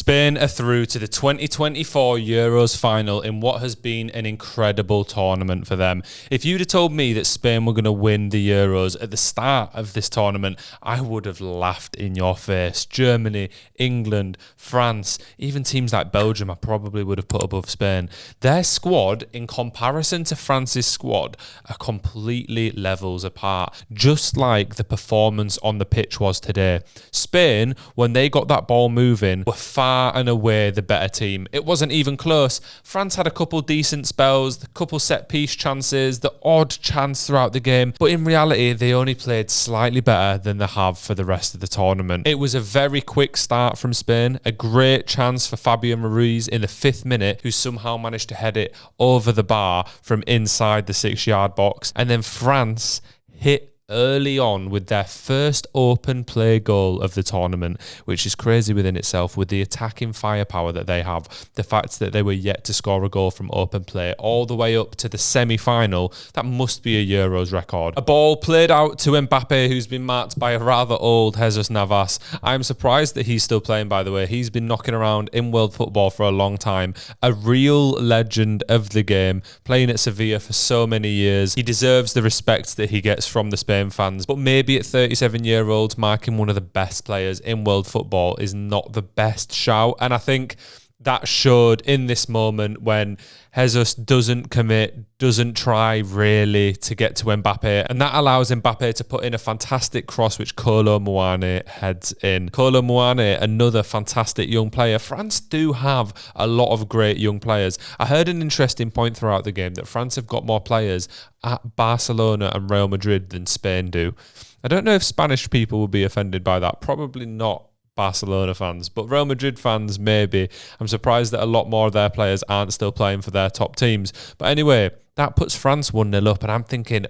Spain are through to the 2024 Euros final in what has been an incredible tournament for them. If you'd have told me that Spain were going to win the Euros at the start of this tournament, I would have laughed in your face. Germany, England, France, even teams like Belgium, I probably would have put above Spain. Their squad, in comparison to France's squad, are completely levels apart, just like the performance on the pitch was today. Spain, when they got that ball moving, were far and away the better team. It wasn't even close. France had a couple decent spells, a couple set-piece chances, the odd chance throughout the game, but in reality, they only played slightly better than they have for the rest of the tournament. It was a very quick start from Spain, a great chance for Fabian Ruiz in the 5th minute, who somehow managed to head it over the bar from inside the 6-yard box, and then France hit early on with their first open play goal of the tournament, which is crazy within itself with the attacking firepower that they have. The fact that they were yet to score a goal from open play all the way up to the semi-final, that must be a Euros record. A ball played out to Mbappe, who's been marked by a rather old Jesus Navas. I'm surprised that he's still playing, by the way. He's been knocking around in world football for a long time. A real legend of the game, playing at Sevilla for so many years. He deserves the respect that he gets from the Spain fans, but maybe at 37-year-olds, marking one of the best players in world football is not the best shout, and I think that showed in this moment when Jesus doesn't commit, doesn't try really to get to Mbappe, and that allows Mbappe to put in a fantastic cross which Kolo Muani heads in. Kolo Muani, another fantastic young player. France do have a lot of great young players. I heard an interesting point throughout the game that France have got more players at Barcelona and Real Madrid than Spain do. I don't know if Spanish people will be offended by that. Probably not Barcelona fans, but Real Madrid fans maybe. I'm surprised that a lot more of their players aren't still playing for their top teams. But anyway, that puts France 1-0 up, and I'm thinking,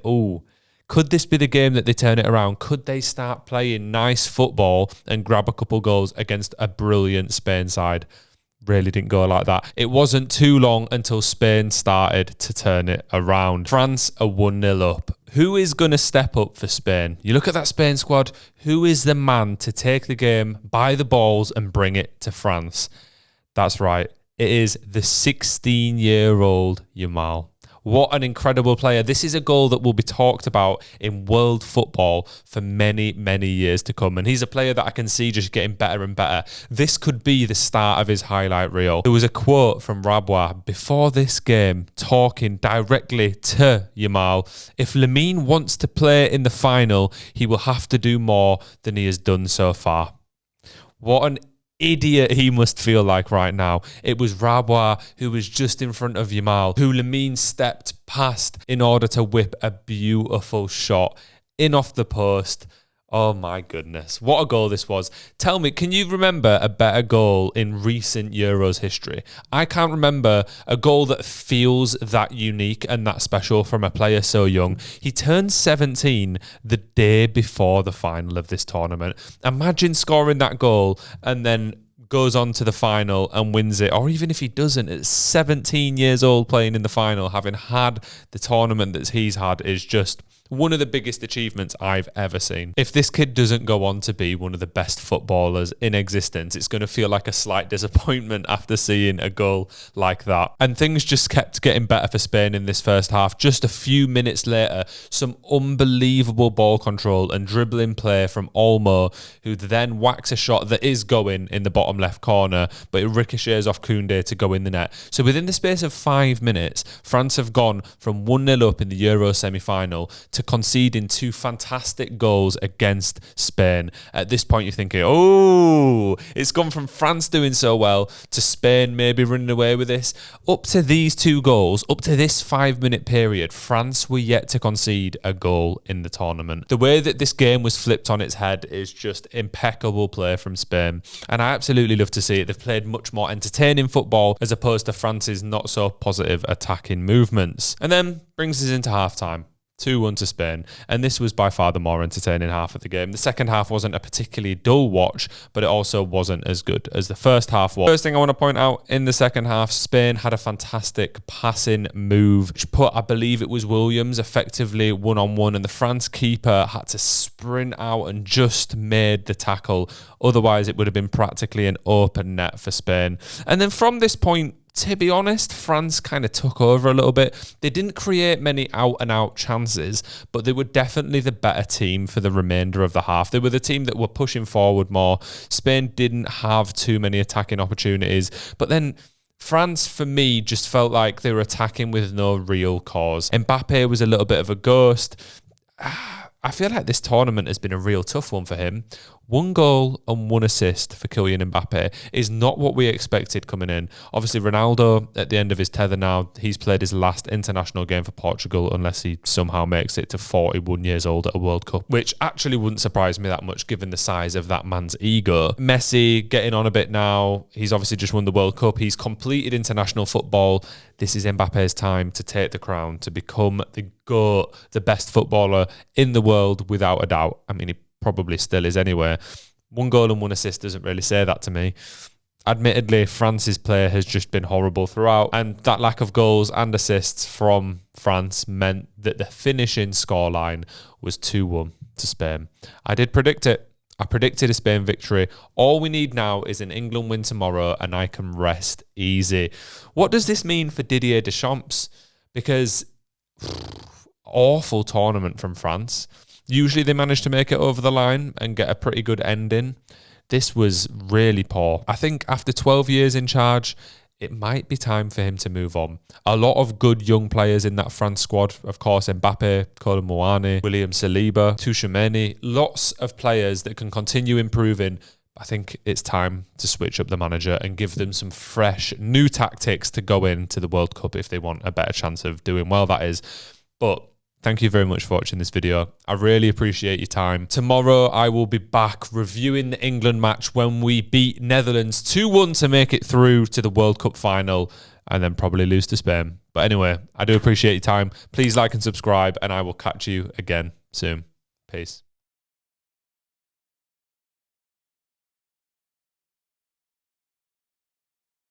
could this be the game that they turn it around? Could they start playing nice football and grab a couple goals against a brilliant Spain side? Really didn't go like that. It wasn't too long until Spain started to turn it around. France are 1-0 up. Who is going to step up for Spain? You look at that Spain squad, who is the man to take the game by the balls and bring it to France? That's right. It is the 16-year-old Yamal. What an incredible player. This is a goal that will be talked about in world football for many, many years to come. And he's a player that I can see just getting better and better. This could be the start of his highlight reel. There was a quote from Rabwa before this game talking directly to Yamal. If Lamine wants to play in the final, he will have to do more than he has done so far. What an idiot he must feel like right now. It was Rabwa who was just in front of Yamal, who Lamine stepped past in order to whip a beautiful shot in off the post. Oh my goodness, what a goal this was. Tell me, can you remember a better goal in recent Euros history? I can't remember a goal that feels that unique and that special from a player so young. He turned 17 the day before the final of this tournament. Imagine scoring that goal and then goes on to the final and wins it, or even if he doesn't, at 17 years old playing in the final, having had the tournament that he's had, is just one of the biggest achievements I've ever seen. If this kid doesn't go on to be one of the best footballers in existence, it's going to feel like a slight disappointment after seeing a goal like that. And things just kept getting better for Spain in this first half. Just a few minutes later, some unbelievable ball control and dribbling play from Olmo, who then whacks a shot that is going in the bottom left corner, but it ricochets off Koundé to go in the net. So within the space of 5 minutes, France have gone from 1-0 up in the Euro semi-final to conceding 2 fantastic goals against Spain. At this point, you're thinking, it's gone from France doing so well to Spain maybe running away with this. Up to these 2 goals, up to this 5-minute period, France were yet to concede a goal in the tournament. The way that this game was flipped on its head is just impeccable play from Spain, and I absolutely love to see it. They've played much more entertaining football as opposed to France's not so positive attacking movements. And then brings us into halftime. 2-1 to Spain, and this was by far the more entertaining half of the game. The second half wasn't a particularly dull watch, but it also wasn't as good as the first half was. First thing I want to point out, in the second half, Spain had a fantastic passing move, which put, I believe it was Williams, effectively one-on-one, and the France keeper had to sprint out and just made the tackle. Otherwise, it would have been practically an open net for Spain. And then from this point, to be honest, France kind of took over a little bit. They didn't create many out-and-out chances, but they were definitely the better team for the remainder of the half. They were the team that were pushing forward more. Spain didn't have too many attacking opportunities, but then France, for me, just felt like they were attacking with no real cause. Mbappe was a little bit of a ghost. I feel like this tournament has been a real tough one for him. 1 goal and 1 assist for Kylian Mbappe is not what we expected coming in. Obviously, Ronaldo, at the end of his tether now, he's played his last international game for Portugal unless he somehow makes it to 41 years old at a World Cup, which actually wouldn't surprise me that much given the size of that man's ego. Messi getting on a bit now. He's obviously just won the World Cup. He's completed international football. This is Mbappe's time to take the crown, to become the GOAT, the best footballer in the world without a doubt. I mean, he probably still is anyway. 1 goal and 1 assist doesn't really say that to me. Admittedly, France's play has just been horrible throughout, and that lack of goals and assists from France meant that the finishing scoreline was 2-1 to Spain. I did predict it. I predicted a Spain victory. All we need now is an England win tomorrow, and I can rest easy. What does this mean for Didier Deschamps? Because awful tournament from France. Usually they manage to make it over the line and get a pretty good ending. This was really poor. I think after 12 years in charge, it might be time for him to move on. A lot of good young players in that France squad. Of course, Mbappe, Kolo Muani, William Saliba, Tchouaméni. Lots of players that can continue improving. I think it's time to switch up the manager and give them some fresh, new tactics to go into the World Cup if they want a better chance of doing well, that is. But thank you very much for watching this video. I really appreciate your time. Tomorrow, I will be back reviewing the England match when we beat Netherlands 2-1 to make it through to the World Cup final and then probably lose to Spain. But anyway, I do appreciate your time. Please like and subscribe, and I will catch you again soon. Peace.